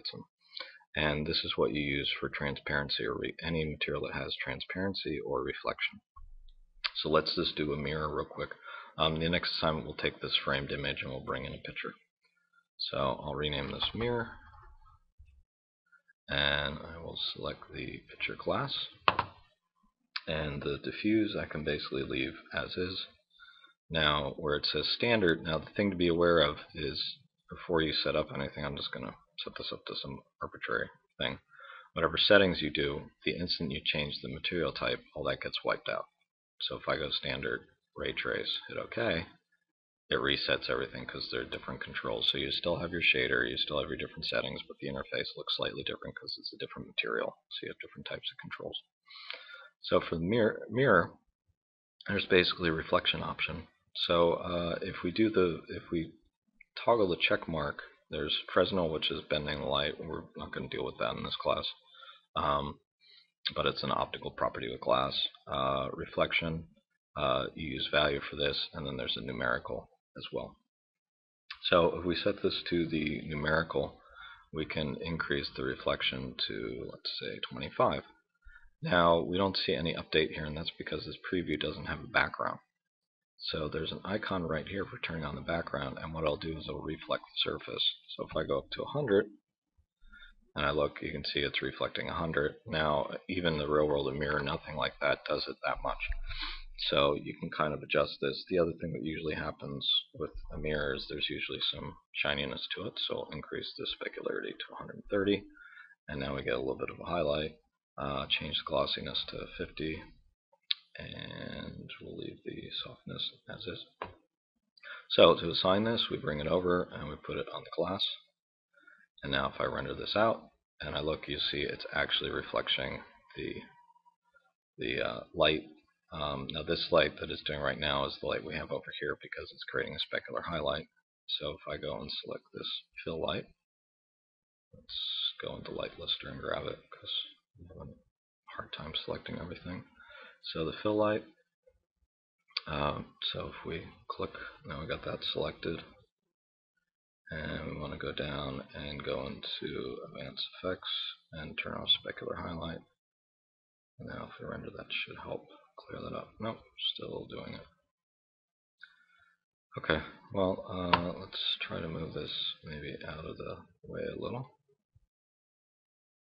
highlights them. And this is what you use for transparency, or any material that has transparency or reflection. So let's just do a mirror real quick. The next time we'll take this framed image and we'll bring in a picture. So I'll rename this mirror, and I will select the picture class, and the diffuse I can basically leave as is. Now where it says standard, now the thing to be aware of is before you set up anything, I'm just going to set this up to some arbitrary thing. Whatever settings you do, the instant you change the material type, all that gets wiped out. So if I go standard, ray trace, hit OK, it resets everything because they're different controls. So you still have your shader, you still have your different settings, but the interface looks slightly different because it's a different material. So you have different types of controls. So for the mirror, there's basically a reflection option. So if we toggle the check mark, there's Fresnel, which is bending the light. We're not going to deal with that in this class, but it's an optical property with glass. Reflection, you use value for this, and then there's a numerical as well. So if we set this to the numerical, we can increase the reflection to, let's say, 25. Now we don't see any update here, and that's because this preview doesn't have a background. So there's an icon right here for turning on the background, and what I'll do is I'll reflect the surface. So if I go up to 100 and I look, you can see it's reflecting 100. Now even the real world mirror, nothing like that does it that much. So you can kind of adjust this. The other thing that usually happens with a mirror is there's usually some shininess to it, so I'll increase the specularity to 130, and now we get a little bit of a highlight. Change the glossiness to 50, and we'll leave the softness as is. So to assign this, we bring it over and we put it on the glass. And now if I render this out and I look, you see it's actually reflecting the light. Now this light that it's doing right now is the light we have over here because it's creating a specular highlight. So if I go and select this fill light, let's go into light lister and grab it because I'm having a hard time selecting everything. So the fill light, so if we click, now we got that selected, and we want to go down and go into advanced effects and turn off specular highlight. And now if we render, that should help clear that up. Nope, still doing it. Okay, well, let's try to move this maybe out of the way a little.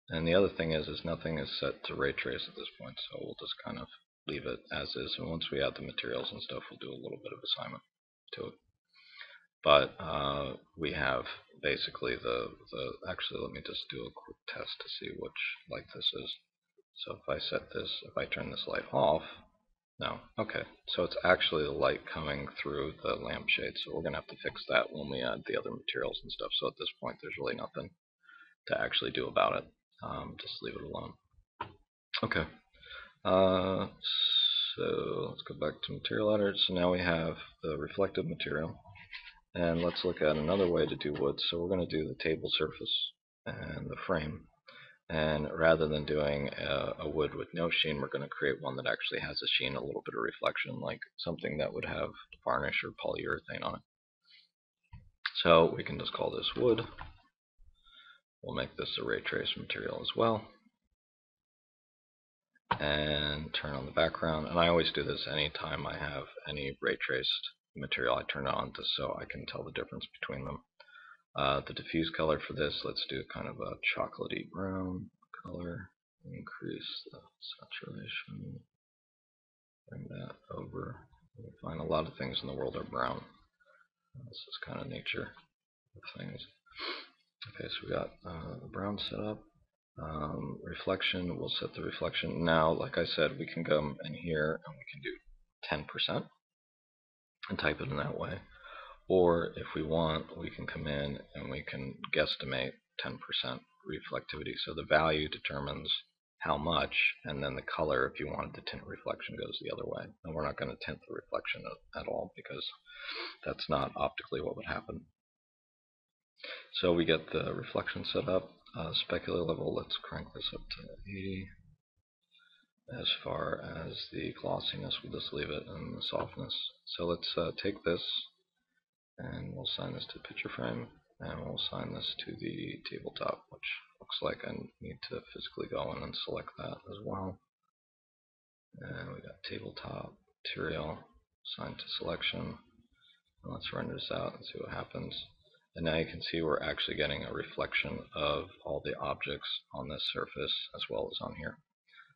And the other thing is nothing is set to ray trace at this point, so we'll just kind of leave it as is. And once we add the materials and stuff, we'll do a little bit of assignment to it. But we have basically actually, let me just do a quick test to see which light this is. So if I set this, if I turn this light off, no, okay, so it's actually the light coming through the lampshade. So we're going to have to fix that when we add the other materials and stuff. So at this point, there's really nothing to actually do about it. Just leave it alone. Okay, so let's go back to material editor. So now we have the reflective material, and let's look at another way to do wood. So we're going to do the table surface and the frame, and rather than doing a wood with no sheen, we're going to create one that actually has a sheen, a little bit of reflection, like something that would have varnish or polyurethane on it. So we can just call this wood. We'll make this a ray trace material as well, and turn on the background. And I always do this anytime I have any ray traced material. I turn it on just so I can tell the difference between them. The diffuse color for this, let's do kind of a chocolatey brown color. Increase the saturation. Bring that over. You'll find a lot of things in the world are brown. This is kind of nature of things. Okay, so we got the brown set up. Reflection, we'll set the reflection. Now, like I said, we can come in here and we can do 10% and type it in that way. Or if we want, we can come in and we can guesstimate 10% reflectivity. So the value determines how much, and then the color, if you wanted to tint reflection, goes the other way. And we're not going to tint the reflection at all because that's not optically what would happen. So we get the reflection set up. Specular level, let's crank this up to 80. As far as the glossiness, we'll just leave it, and the softness. So let's take this and we'll assign this to picture frame, And we'll assign this to the tabletop, which looks like I need to physically go in and select that as well. And we got tabletop, material, assign to selection. And let's render this out and see what happens. And now you can see we're actually getting a reflection of all the objects on this surface as well as on here.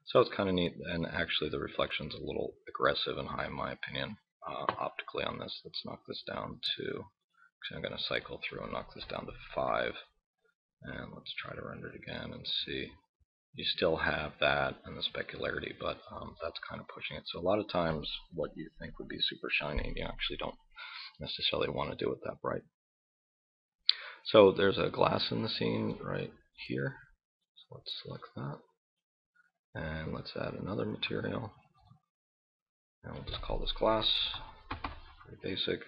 So it's kind of neat, and actually the reflection's a little aggressive and high in my opinion optically on this. Let's knock this down to, actually I'm going to cycle through and knock this down to 5. And let's try to render it again and see. You still have that and the specularity, but that's kind of pushing it. So a lot of times what you think would be super shiny, you actually don't necessarily want to do it that bright. So there's a glass in the scene right here. So let's select that. And let's add another material. And we'll just call this glass. Pretty basic,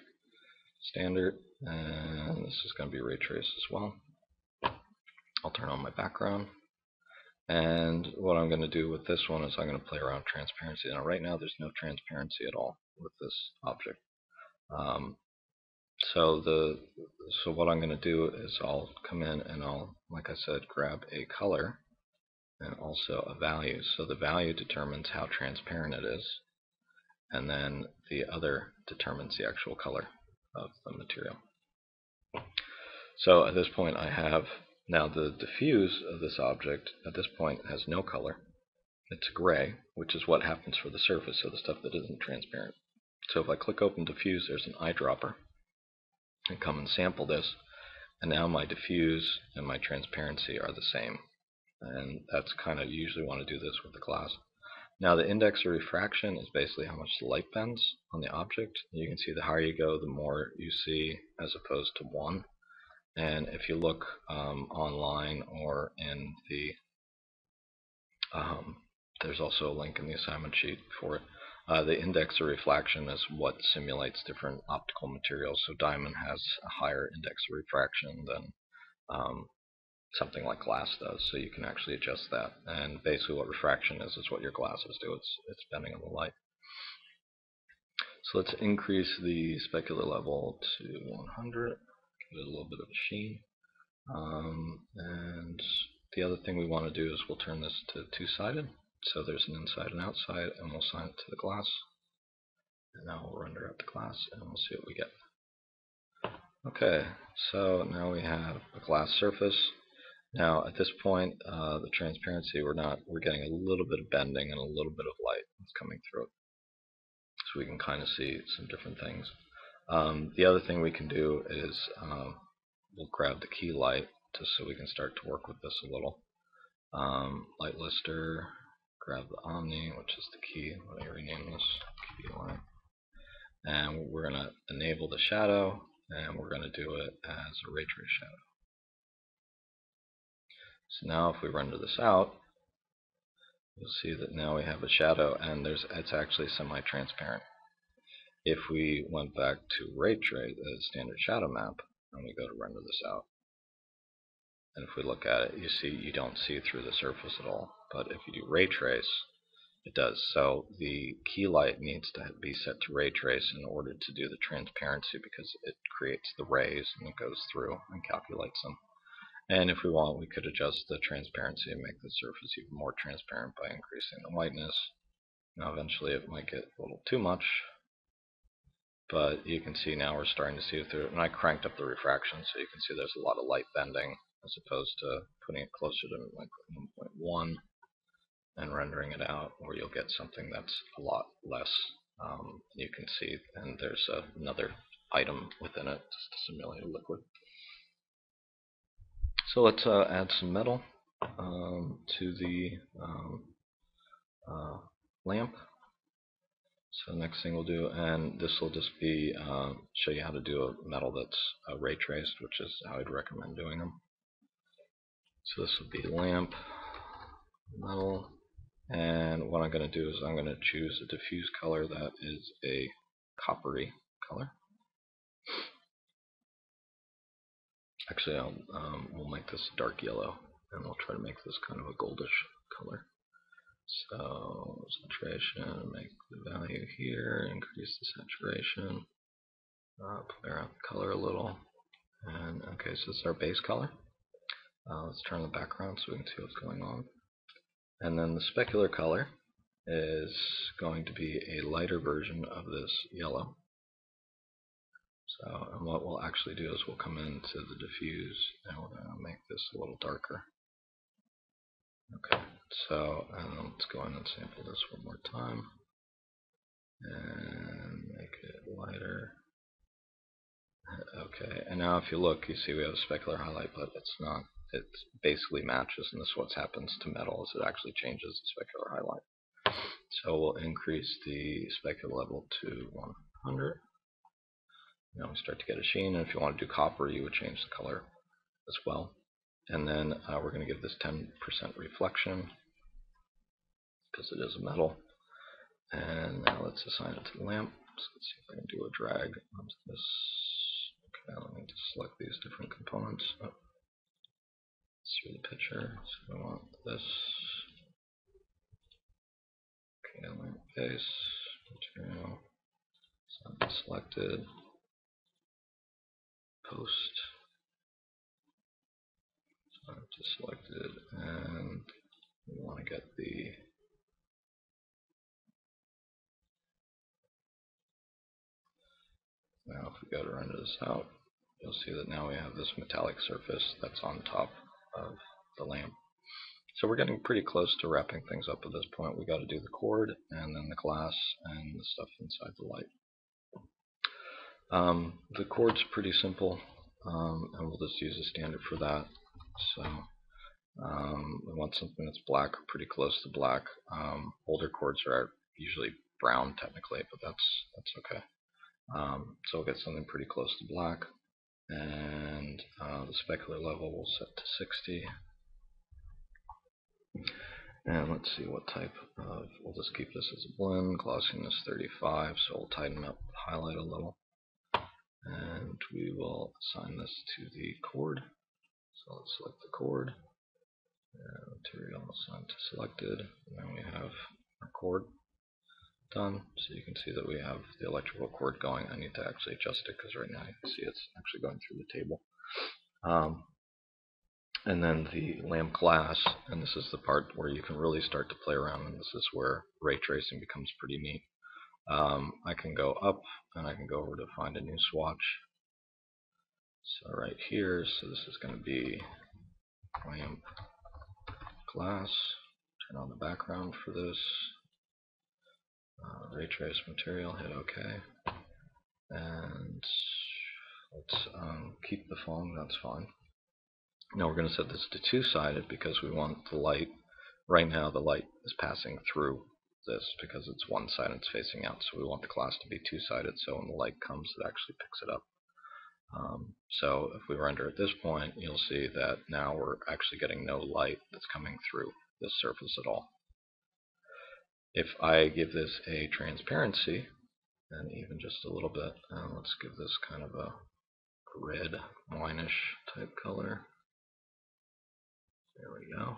standard. And this is going to be ray traced as well. I'll turn on my background. And what I'm going to do with this one is I'm going to play around with transparency. Now right now there's no transparency at all with this object. So what I'm going to do is I'll come in and I'll, like I said, grab a color and also a value. So the value determines how transparent it is, and then the other determines the actual color of the material. So at this point I have now the diffuse of this object at this point has no color. It's gray, which is what happens for the surface, so the stuff that isn't transparent. So if I click open diffuse, there's an eyedropper, and come and sample this, and now my diffuse and my transparency are the same. And that's kind of, you usually want to do this with the glass. Now the index of refraction is basically how much the light bends on the object. You can see the higher you go, the more you see, as opposed to 1. And if you look online or in the, there's also a link in the assignment sheet for it. The index of refraction is what simulates different optical materials. So diamond has a higher index of refraction than something like glass does. So you can actually adjust that. And basically what refraction is what your glasses do. It's bending of the light. So let's increase the specular level to 100. Give it a little bit of a sheen. And the other thing we want to do is we'll turn this to two-sided. So there's an inside and outside, and we'll assign it to the glass. And now we'll render out the glass, and we'll see what we get. Okay, so now we have a glass surface. Now at this point, the transparency, we're getting a little bit of bending and a little bit of light that's coming through it. So we can kind of see some different things. The other thing we can do is we'll grab the key light just so we can start to work with this a little. Light lister, grab the omni, which is the key. Let me rename this key light. And we're going to enable the shadow, and we're going to do it as a ray trace shadow. So now if we render this out, you'll see that now we have a shadow, and it's actually semi-transparent. If we went back to ray trace, the standard shadow map, and we go to render this out, and if we look at it, you see you don't see through the surface at all. But if you do ray trace, it does. So the key light needs to be set to ray trace in order to do the transparency, because it creates the rays and it goes through and calculates them. And if we want, we could adjust the transparency and make the surface even more transparent by increasing the whiteness. Now eventually it might get a little too much, but you can see now we're starting to see it through it. And I cranked up the refraction, so you can see there's a lot of light bending, as opposed to putting it closer to like 1.1 and rendering it out, where you'll get something that's a lot less. You can see, and there's another item within it just to simulate a liquid. So let's add some metal to the lamp. So the next thing we'll do, and this will just be show you how to do a metal that's ray traced, which is how I'd recommend doing them. So this will be lamp, metal, and what I'm going to do is I'm going to choose a diffuse color that is a coppery color. Actually, we'll make this dark yellow, and we'll try to make this kind of a goldish color. So saturation, make the value here, increase the saturation, play around with the color a little. And okay, so this is our base color. Let's turn the background so we can see what's going on. And then the specular color is going to be a lighter version of this yellow. So, and what we'll actually do is we'll come into the diffuse and we're going to make this a little darker. Okay, so let's go in and sample this one more time and make it lighter. Okay, and now if you look, you see we have a specular highlight, but it's not. It basically matches, and this is what happens to metal, is it actually changes the specular highlight. So we'll increase the specular level to 100. Now we start to get a sheen, and if you want to do copper, you would change the color as well. And then we're going to give this 10% reflection, because it is a metal. And now let's assign it to the lamp. So let's see if I can do a drag onto this. Okay, let me just select these different components. Oh, through the picture. So we want this. Okay, lamp base, material, selected, post, just selected, and we want to get the now if we go to render this out, you'll see that now we have this metallic surface that's on top of the lamp. So we're getting pretty close to wrapping things up at this point. We got to do the cord and then the glass and the stuff inside the light. The cord's pretty simple, and we'll just use a standard for that. So we want something that's black or pretty close to black. Older cords are usually brown technically, but that's okay. So we'll get something pretty close to black, and the specular level we'll set to 60. And let's see what type of, we'll just keep this as a blend, glossiness 35, so we'll tighten up the highlight a little. And we will assign this to the cord. So let's select the cord. Material assigned to selected. And then we have our cord done. So you can see that we have the electrical cord going. I need to actually adjust it because right now you can see it's actually going through the table. And then the lamp glass, and this is the part where you can really start to play around, and this is where ray tracing becomes pretty neat. I can go up and I can go over to find a new swatch. So right here, so this is going to be lamp glass. Turn on the background for this. Ray trace material, hit OK. And let's keep the phone, that's fine. Now we're going to set this to two-sided because we want the light, right now the light is passing through this because it's one side and it's facing out, so we want the glass to be two-sided so when the light comes it actually picks it up. So if we render at this point, you'll see that now we're actually getting no light that's coming through this surface at all. If I give this a transparency, and even just a little bit, let's give this kind of a red, wineish type color. There we go.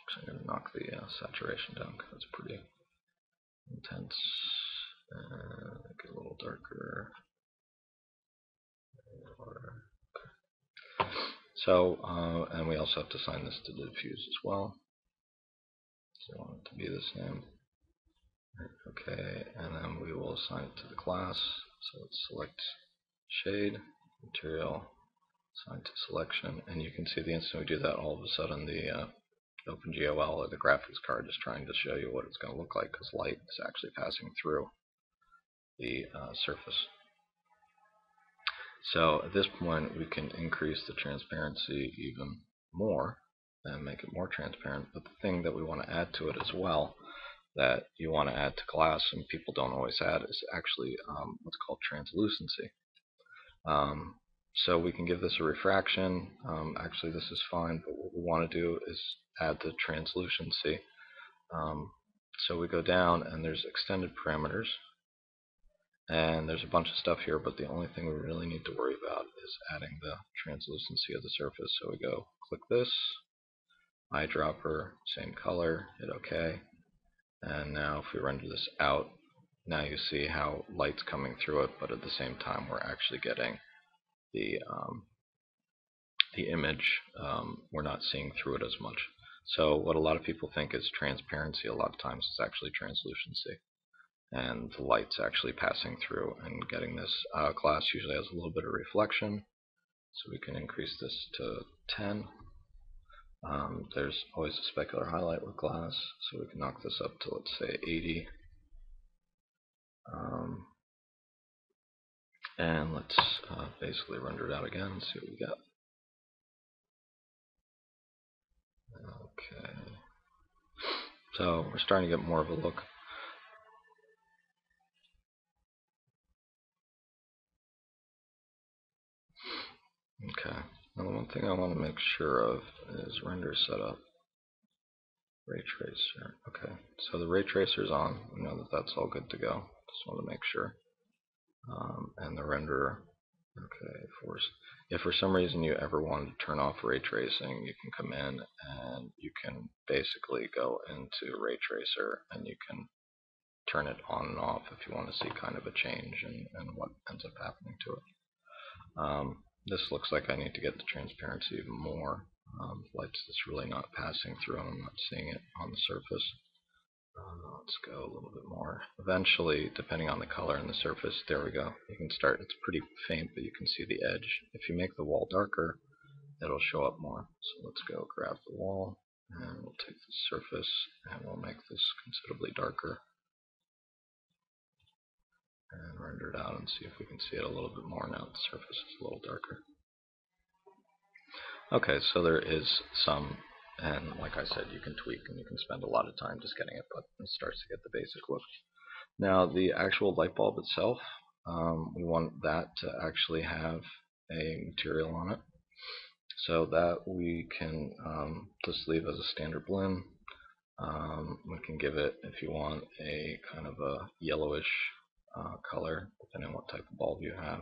So I'm going to knock the saturation down because it's pretty intense. Make it a little darker. So, and we also have to assign this to the diffuse as well. So I want it to be the same. Okay, and then we will assign it to the class. So let's select shade, material, assign to selection, and you can see the instant we do that, all of a sudden the OpenGL or the graphics card is trying to show you what it's going to look like because light is actually passing through the surface. So at this point we can increase the transparency even more and make it more transparent, but the thing that we want to add to it as well, that you want to add to glass and people don't always add, is actually what's called translucency. So we can give this a refraction. Actually this is fine, but what we want to do is add the translucency. So we go down and there's extended parameters. And there's a bunch of stuff here, but the only thing we really need to worry about is adding the translucency of the surface. So we go click this, eyedropper, same color, hit OK. And now if we render this out, now you see how light's coming through it, but at the same time we're actually getting the image, we're not seeing through it as much. So what a lot of people think is transparency, a lot of times it's actually translucency. And the light's actually passing through and getting this. Glass usually has a little bit of reflection, so we can increase this to 10. There's always a specular highlight with glass, so we can knock this up to, let's say, 80. And let's basically render it out again and see what we get. Okay. So we're starting to get more of a look. Okay. Now the one thing I want to make sure of is render setup. Ray tracer. Okay. So the ray tracer is on. We know that that's all good to go. Just want to make sure. And the renderer. Okay. If for some reason you ever wanted to turn off ray tracing, you can come in and you can basically go into ray tracer and you can turn it on and off if you want to see kind of a change and what ends up happening to it. This looks like I need to get the transparency even more. Light's just really not passing through and I'm not seeing it on the surface. Let's go a little bit more. Eventually, depending on the color and the surface, there we go. You can start, it's pretty faint, but you can see the edge. If you make the wall darker, it'll show up more. So let's go grab the wall, and we'll take the surface, and we'll make this considerably darker. And render it out and see if we can see it a little bit more now. The surface is a little darker. Okay, so there is some, and like I said, you can tweak and you can spend a lot of time just getting it, but it starts to get the basic look. Now the actual light bulb itself, we want that to actually have a material on it. So that we can just leave as a standard blend. We can give it, if you want, a kind of a yellowish color, depending on what type of bulb you have.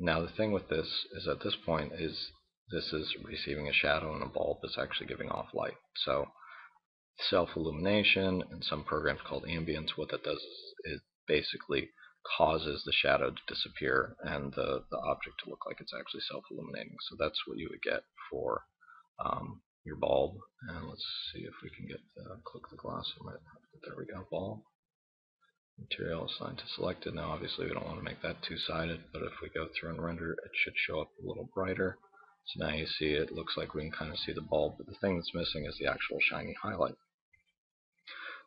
Now the thing with this is at this point is this is receiving a shadow and a bulb is actually giving off light. So self-illumination in some programs called ambience, what that does is it basically causes the shadow to disappear and the object to look like it's actually self-illuminating. So that's what you would get for your bulb. And let's see if we can get click the glass. There we go, bulb. Material assigned to selected. Now obviously we don't want to make that two-sided, but if we go through and render, it should show up a little brighter. So now you see it looks like we can kind of see the bulb, but the thing that's missing is the actual shiny highlight.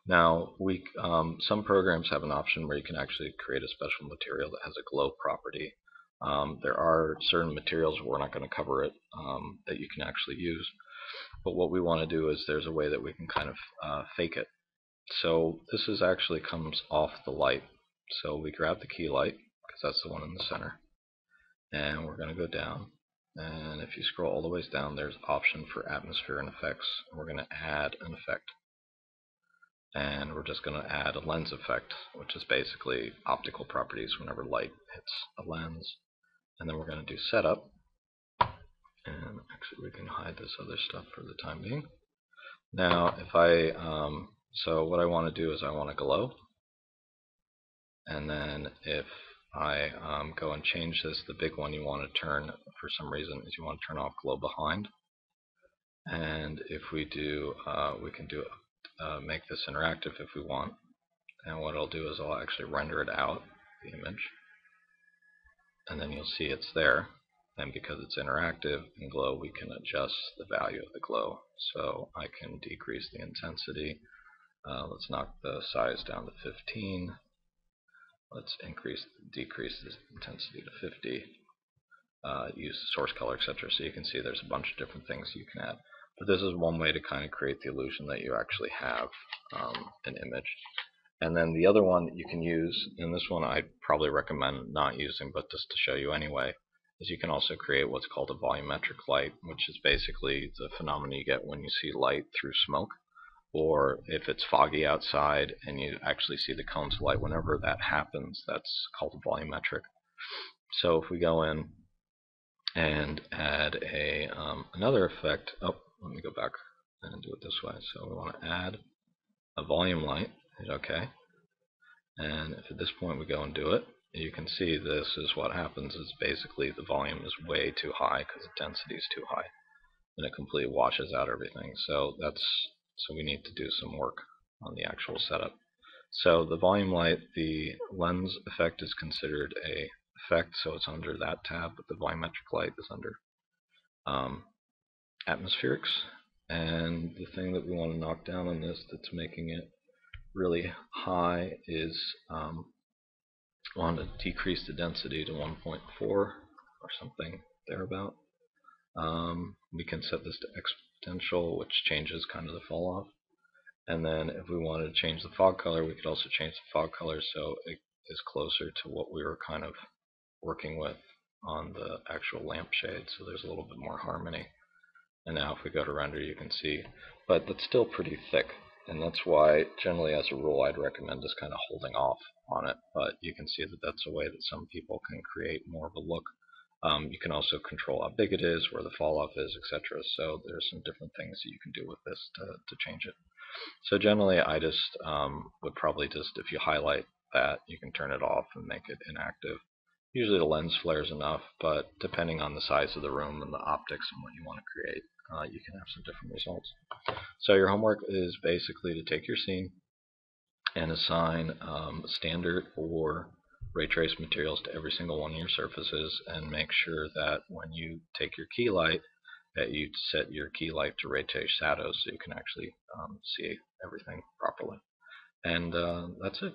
Now some programs have an option where you can actually create a special material that has a glow property. There are certain materials, we're not going to cover it, that you can actually use. But what we want to do is there's a way that we can kind of fake it. So this is actually comes off the light. So we grab the key light, because that's the one in the center, and we're going to go down. And if you scroll all the ways down, there's option for atmosphere and effects. We're going to add an effect. And we're just going to add a lens effect, which is basically optical properties whenever light hits a lens. And then we're going to do setup. And actually we can hide this other stuff for the time being. Now if so what I want to do is I want to glow, and then if I go and change this, the big one you want to turn for some reason is you want to turn off glow behind. And if we do, we can do make this interactive if we want. And what I'll do is I'll actually render it out, the image, and then you'll see it's there. And because it's interactive in glow, we can adjust the value of the glow. So I can decrease the intensity. Let's knock the size down to 15. Let's decrease the intensity to 50. Use source color, etc. So you can see there's a bunch of different things you can add. But this is one way to kind of create the illusion that you actually have an image. And then the other one that you can use, and this one I'd probably recommend not using, but just to show you anyway, is you can also create what's called a volumetric light, which is basically the phenomenon you get when you see light through smoke. Or if it's foggy outside and you actually see the cones of light, whenever that happens, that's called volumetric. So if we go in and add another effect, let me go back and do it this way. So we want to add a volume light, hit OK, and if at this point we go and do it, you can see this is what happens is basically the volume is way too high because the density is too high, and it completely washes out everything. So we need to do some work on the actual setup. So the volume light, the lens effect is considered a effect, so it's under that tab, but the volumetric light is under atmospherics. And the thing that we want to knock down on this that's making it really high is want to decrease the density to 1.4 or something thereabout. We can set this to exponential, which changes kind of the fall off. And then if we wanted to change the fog color, we could also change the fog color so it is closer to what we were kind of working with on the actual lampshade, so there's a little bit more harmony. And now if we go to render, you can see, but that's still pretty thick, and that's why generally as a rule I'd recommend just kind of holding off on it. But you can see that that's a way that some people can create more of a look. You can also control how big it is, where the fall off is, etc. So there's some different things that you can do with this to change it. So generally I just would probably just, if you highlight that, you can turn it off and make it inactive. Usually the lens flares enough, but depending on the size of the room and the optics and what you want to create, you can have some different results. So your homework is basically to take your scene and assign standard or ray trace materials to every single one of your surfaces, and make sure that when you take your key light, that you set your key light to ray trace shadows so you can actually see everything properly. And that's it.